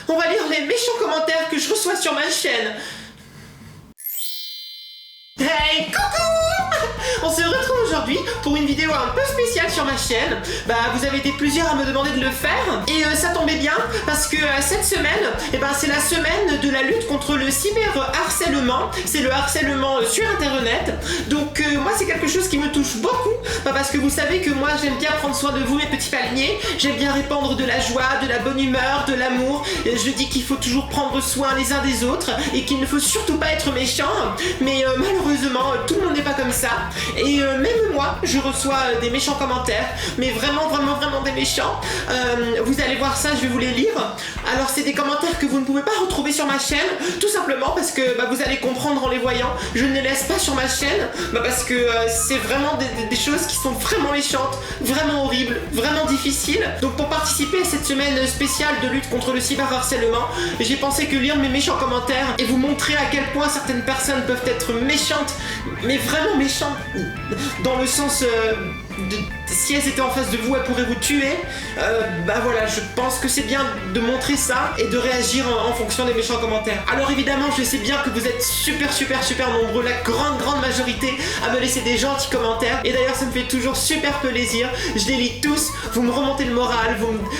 On va lire les méchants commentaires que je reçois sur ma chaîne. Hey, coucou! On se retrouve aujourd'hui pour une vidéo un peu spéciale sur ma chaîne. Vous avez été plusieurs à me demander de le faire et ça tombait bien parce que cette semaine, c'est la semaine de la lutte contre le cyberharcèlement. C'est le harcèlement sur internet. Donc moi c'est quelque chose qui me touche beaucoup parce que vous savez que moi j'aime bien prendre soin de vous mes petits palmiers. J'aime bien répandre de la joie, de la bonne humeur, de l'amour. Je dis qu'il faut toujours prendre soin les uns des autres et qu'il ne faut surtout pas être méchant. Mais malheureusement tout le monde n'est pas comme ça. Et même moi, je reçois des méchants commentaires, mais vraiment des méchants. Vous allez voir ça, je vais vous les lire. Alors c'est des commentaires que vous ne pouvez pas retrouver sur ma chaîne, tout simplement parce que vous allez comprendre en les voyant. Je ne les laisse pas sur ma chaîne, parce que c'est vraiment des choses qui sont vraiment méchantes, vraiment horribles, vraiment difficiles. Donc pour participer à cette semaine spéciale de lutte contre le cyberharcèlement, j'ai pensé que lire mes méchants commentaires et vous montrer à quel point certaines personnes peuvent être méchantes, mais vraiment méchantes, dans le sens si elles étaient en face de vous, elles pourraient vous tuer. Voilà, je pense que c'est bien de montrer ça et de réagir en fonction des méchants commentaires. Alors évidemment, je sais bien que vous êtes super nombreux, la grande majorité, à me laisser des gentils commentaires. Et d'ailleurs, ça me fait toujours super plaisir. Je les lis tous, vous me remontez le moral,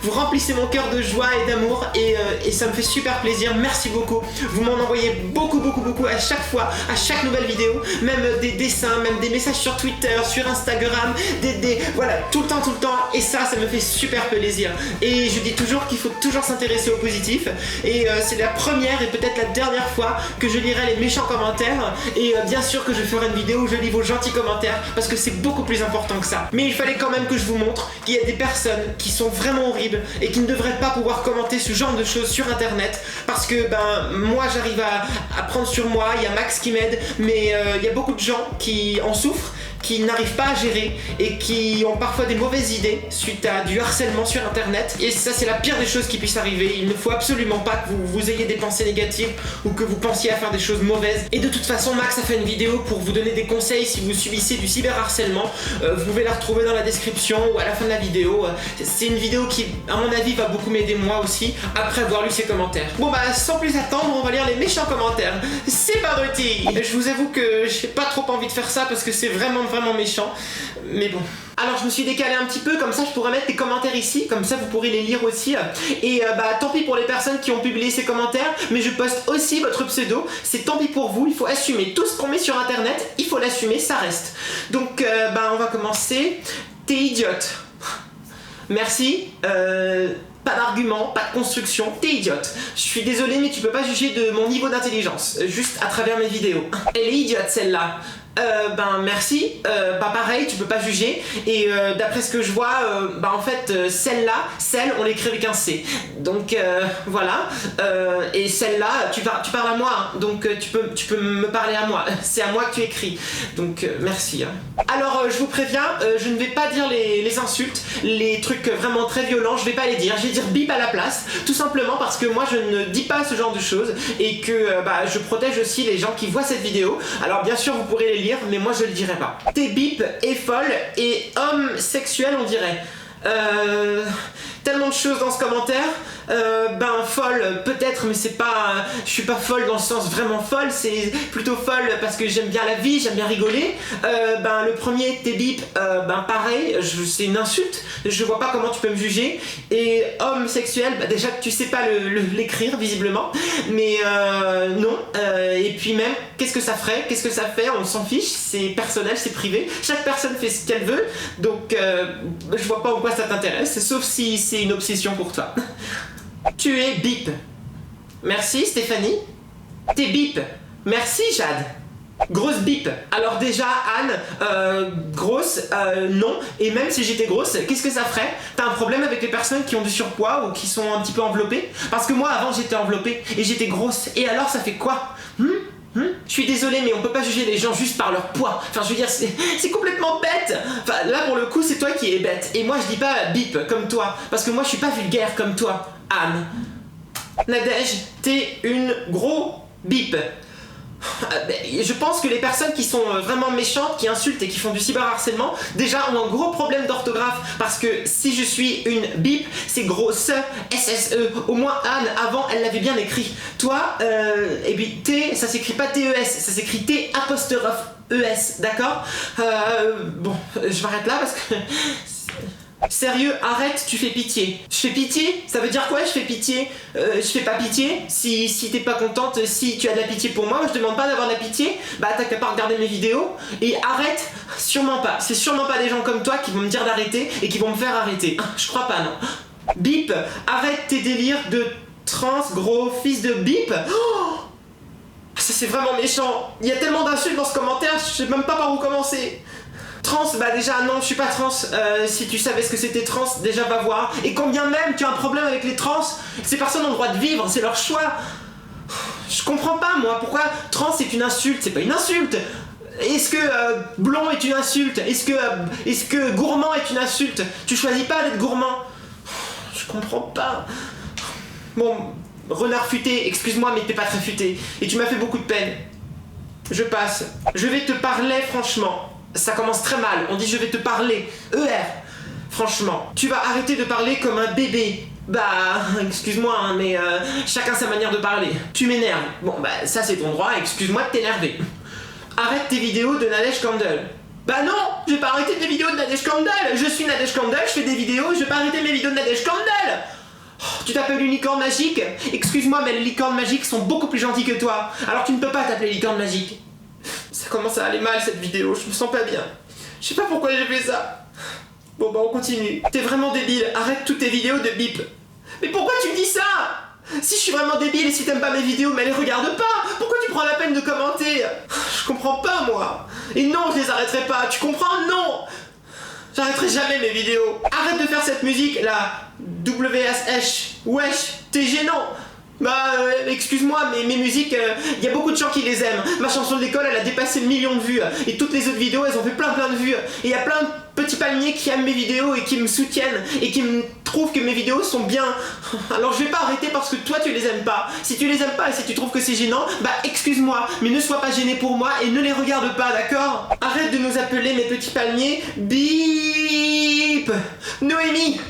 vous remplissez mon cœur de joie et d'amour et ça me fait super plaisir. Merci beaucoup. Vous m'en envoyez beaucoup à chaque fois, à chaque nouvelle vidéo, même des dessins, même des messages sur Twitter, sur Instagram, voilà, tout le temps, et ça me fait super plaisir. Et je dis toujours qu'il faut toujours s'intéresser au positif, et c'est la première et peut-être la dernière fois que je lirai les méchants commentaires, et bien sûr que je ferai une vidéo où je lis vos gentils commentaires, parce que c'est beaucoup plus important que ça. Mais il fallait quand même que je vous montre qu'il y a des personnes qui sont vraiment horribles, et qui ne devraient pas pouvoir commenter ce genre de choses sur internet, parce que moi j'arrive à prendre sur moi, il y a Max qui m'aide, mais il y a beaucoup de gens qui en souffrent, qui n'arrivent pas à gérer et qui ont parfois des mauvaises idées suite à du harcèlement sur internet, et ça c'est la pire des choses qui puisse arriver. Il ne faut absolument pas que vous ayez des pensées négatives ou que vous pensiez à faire des choses mauvaises. Et de toute façon, Max a fait une vidéo pour vous donner des conseils si vous subissez du cyberharcèlement. Vous pouvez la retrouver dans la description ou à la fin de la vidéo. C'est une vidéo qui à mon avis va beaucoup m'aider moi aussi après avoir lu ses commentaires. Bon sans plus attendre, on va lire les méchants commentaires. C'est parti. Je vous avoue que j'ai pas trop envie de faire ça parce que c'est vraiment méchant, mais bon. Alors je me suis décalé un petit peu, comme ça je pourrais mettre les commentaires ici, comme ça vous pourrez les lire aussi. Et tant pis pour les personnes qui ont publié ces commentaires, mais je poste aussi votre pseudo, c'est tant pis pour vous, il faut assumer tout ce qu'on met sur internet, il faut l'assumer, ça reste. Donc on va commencer. T'es idiote. Merci. Pas d'argument, pas de construction, t'es idiote. Je suis désolée mais tu peux pas juger de mon niveau d'intelligence, juste à travers mes vidéos. Elle est idiote celle-là. Merci, pareil, tu peux pas juger. Et d'après ce que je vois, en fait, celle-là, on l'écrit avec un C. Donc voilà. Et celle-là, tu parles à moi, hein, donc tu peux me parler à moi. C'est à moi que tu écris. Donc merci. Hein. Alors je vous préviens, je ne vais pas dire les insultes, les trucs vraiment très violents, je vais pas les dire. Je vais dire bip à la place, tout simplement parce que moi je ne dis pas ce genre de choses et que je protège aussi les gens qui voient cette vidéo. Alors bien sûr vous pourrez les lire, mais moi je le dirai pas. T'es bip est folle et homme sexuel on dirait. Tellement de choses dans ce commentaire. Folle peut-être, mais c'est pas, je suis pas folle dans le sens vraiment folle, c'est plutôt folle parce que j'aime bien la vie, j'aime bien rigoler. Le premier t'es bip, pareil, c'est une insulte, je vois pas comment tu peux me juger. Et homme sexuel, déjà que tu sais pas l'écrire visiblement, mais non. Et puis même, qu'est-ce que ça ferait, qu'est-ce que ça fait, on s'en fiche, c'est personnel, c'est privé, chaque personne fait ce qu'elle veut, donc je vois pas en quoi ça t'intéresse, sauf si c'est une obsession pour toi. Tu es bip. Merci Stéphanie. T'es bip. Merci Jade. Grosse bip. Alors déjà Anne, grosse, non. Et même si j'étais grosse, qu'est-ce que ça ferait? T'as un problème avec les personnes qui ont du surpoids ou qui sont un petit peu enveloppées? Parce que moi avant j'étais enveloppée et j'étais grosse. Et alors ça fait quoi? Je suis désolée mais on peut pas juger les gens juste par leur poids. Enfin je veux dire c'est complètement bête. Enfin là pour le coup c'est toi qui es bête. Et moi je dis pas bip comme toi. Parce que moi je suis pas vulgaire comme toi, Anne. Nadège, t'es une gros bip. Je pense que les personnes qui sont vraiment méchantes, qui insultent et qui font du cyberharcèlement, déjà ont un gros problème d'orthographe. Parce que si je suis une bip, c'est gros S-S-E. Au moins Anne, avant, elle l'avait bien écrit. Toi, et puis T, ça s'écrit pas T-E-S, ça s'écrit T'-E-S, d'accord? Bon, je m'arrête là parce que... Sérieux, arrête, tu fais pitié. Je fais pitié? Ça veut dire quoi, je fais pitié? Je fais pas pitié? Si t'es pas contente, si tu as de la pitié pour moi, je te demande pas d'avoir de la pitié, bah t'as qu'à pas regarder mes vidéos. Et arrête, sûrement pas. C'est sûrement pas des gens comme toi qui vont me dire d'arrêter et qui vont me faire arrêter. Je crois pas, non. Bip, arrête tes délires de trans, gros fils de bip. Oh, ça c'est vraiment méchant. Il y a tellement d'insultes dans ce commentaire, je sais même pas par où commencer. Trans, bah déjà non, je suis pas trans. Si tu savais ce que c'était trans, déjà va voir. Et combien même tu as un problème avec les trans, ces personnes ont le droit de vivre, c'est leur choix. Je comprends pas moi, pourquoi trans est une insulte? C'est pas une insulte. Est-ce que blond est une insulte? Est-ce que gourmand est une insulte? Tu choisis pas d'être gourmand. Je comprends pas. Bon, renard futé, excuse-moi mais t'es pas très futé. Et tu m'as fait beaucoup de peine. Je passe. Je vais te parler franchement. Ça commence très mal, on dit je vais te parler. ER. Franchement, tu vas arrêter de parler comme un bébé. Bah, excuse-moi, hein, mais chacun sa manière de parler. Tu m'énerves. Bon, bah, ça c'est ton droit, excuse-moi de t'énerver. Arrête tes vidéos de Nadège Candle. Bah non, je vais pas arrêter tes vidéos de Nadège Candle. Je suis Nadège Candle, je fais des vidéos, je vais pas arrêter mes vidéos de Nadège Candle. Oh, tu t'appelles une licorne magique? Excuse-moi, mais les licornes magiques sont beaucoup plus gentilles que toi. Alors tu ne peux pas t'appeler licorne magique. Ça commence à aller mal cette vidéo, je me sens pas bien. Je sais pas pourquoi j'ai fait ça. Bon bah on continue. T'es vraiment débile, arrête toutes tes vidéos de bip. Mais pourquoi tu me dis ça? Si je suis vraiment débile et si t'aimes pas mes vidéos, mais les regarde pas. Pourquoi tu prends la peine de commenter? Je comprends pas moi. Et non, je les arrêterai pas, tu comprends? Non. J'arrêterai jamais mes vidéos. Arrête de faire cette musique là. WSH. Wesh, t'es gênant. Bah excuse-moi mais mes musiques, y a beaucoup de gens qui les aiment. Ma chanson de l'école elle a dépassé le 1 million de vues. Et toutes les autres vidéos elles ont fait plein de vues. Et y a plein de petits palmiers qui aiment mes vidéos et qui me soutiennent. Et qui me trouvent que mes vidéos sont bien. Alors je vais pas arrêter parce que toi tu les aimes pas. Si tu les aimes pas et si tu trouves que c'est gênant, bah excuse-moi. Mais ne sois pas gêné pour moi et ne les regarde pas, d'accord? Arrête de nous appeler mes petits palmiers. Bip. Noémie.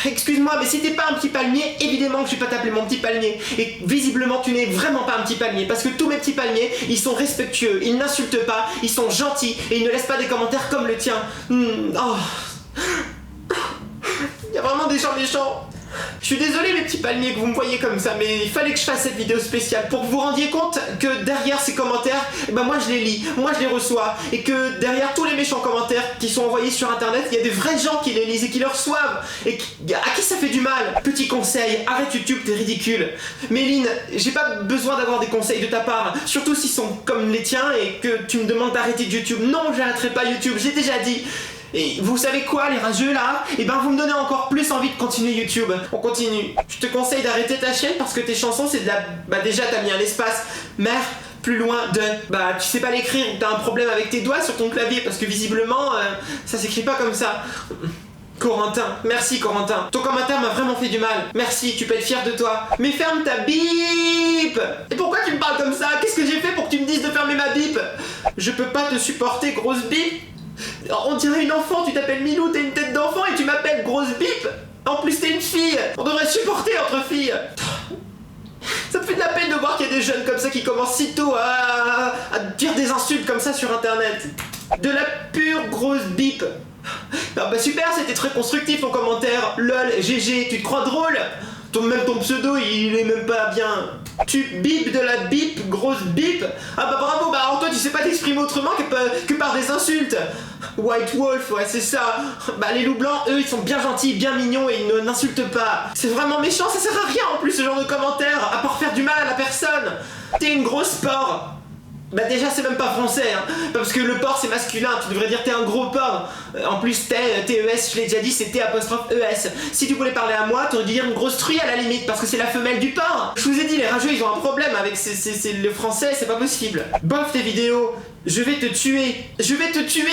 Excuse-moi, mais si t'es pas un petit palmier, évidemment que je vais pas t'appeler mon petit palmier. Et visiblement, tu n'es vraiment pas un petit palmier. Parce que tous mes petits palmiers, ils sont respectueux, ils n'insultent pas, ils sont gentils et ils ne laissent pas des commentaires comme le tien. Oh. Il y a vraiment des gens méchants. Je suis désolé les petits palmiers que vous me voyez comme ça, mais il fallait que je fasse cette vidéo spéciale pour que vous rendiez compte que derrière ces commentaires, bah moi je les lis, moi je les reçois, et que derrière tous les méchants commentaires qui sont envoyés sur internet, il y a des vrais gens qui les lisent et qui les reçoivent, et à qui ça fait du mal. Petit conseil, arrête YouTube, t'es ridicule. Méline, j'ai pas besoin d'avoir des conseils de ta part, surtout s'ils sont comme les tiens et que tu me demandes d'arrêter de YouTube. Non, j'arrêterai pas YouTube, j'ai déjà dit. Et vous savez quoi, les rageux là? Et ben vous me donnez encore plus envie de continuer YouTube. On continue. Je te conseille d'arrêter ta chaîne parce que tes chansons c'est de la... Bah déjà t'as mis un espace mère plus loin de... Bah tu sais pas l'écrire, t'as un problème avec tes doigts sur ton clavier parce que visiblement ça s'écrit pas comme ça. Corentin, merci Corentin. Ton commentaire m'a vraiment fait du mal. Merci, tu peux être fier de toi. Mais ferme ta bip. Et pourquoi tu me parles comme ça? Qu'est-ce que j'ai fait pour que tu me dises de fermer ma bip? Je peux pas te supporter, grosse bip. On dirait une enfant, tu t'appelles Milou, t'as une tête d'enfant et tu m'appelles grosse bip. En plus t'es une fille. On devrait se supporter entre filles. Ça me fait de la peine de voir qu'il y a des jeunes comme ça qui commencent si tôt à dire des insultes comme ça sur internet. De la pure grosse bip. Ah bah super, c'était très constructif ton commentaire. Lol, GG, tu te crois drôle? Même ton pseudo il est même pas bien. Tu bip de la bip, grosse bip. Ah bah bravo, bah alors toi tu sais pas t'exprimer autrement que par des insultes. White Wolf, ouais c'est ça. Bah les loups blancs, eux ils sont bien gentils, bien mignons et ils n'insultent pas. C'est vraiment méchant, ça sert à rien en plus ce genre de commentaires, à part faire du mal à la personne. T'es une grosse porc. Bah déjà c'est même pas français hein, parce que le porc c'est masculin, tu devrais dire t'es un gros porc. En plus T-E-S, je l'ai déjà dit, c'est T'-E-S. Si tu voulais parler à moi, t'aurais dû dire une grosse truie à la limite parce que c'est la femelle du porc. Je vous ai dit, les rageux ils ont un problème avec le français, c'est pas possible. Bof tes vidéos, je vais te tuer. Je vais te tuer.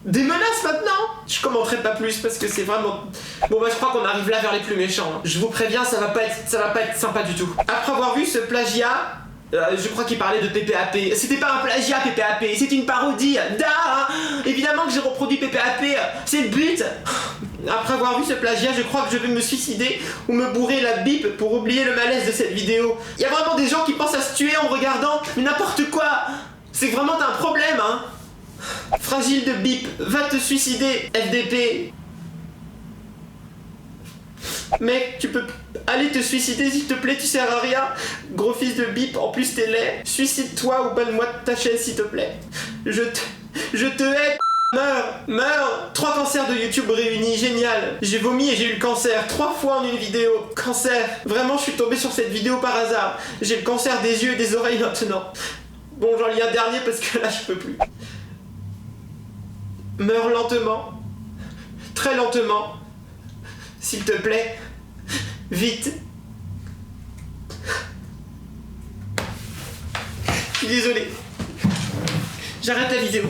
Des menaces maintenant? Je commenterai pas plus parce que c'est vraiment... Bon bah je crois qu'on arrive là vers les plus méchants. Je vous préviens, ça va pas être sympa du tout. Après avoir vu ce plagiat, Je crois qu'il parlait de PPAP. C'était pas un plagiat, PPAP, c'était une parodie. Évidemment que j'ai reproduit PPAP, c'est le but. Après avoir vu ce plagiat, je crois que je vais me suicider ou me bourrer la bip pour oublier le malaise de cette vidéo. Il y a vraiment des gens qui pensent à se tuer en me regardant, mais n'importe quoi. C'est que vraiment t'as un problème, hein. Fragile de bip, va te suicider, FDP. Mec, tu peux aller te suicider s'il te plaît, tu sers à rien. Gros fils de bip, en plus t'es laid. Suicide-toi ou banne-moi de ta chaîne s'il te plaît. Je te hais. Meurs. 3 cancers de YouTube réunis, génial. J'ai vomi et j'ai eu le cancer 3 fois en une vidéo. Cancer. Vraiment, je suis tombé sur cette vidéo par hasard. J'ai le cancer des yeux et des oreilles maintenant. Bon, j'en lis un dernier parce que là, je peux plus. Meurs lentement. Très lentement. S'il te plaît. Vite. Je suis désolé. J'arrête la vidéo.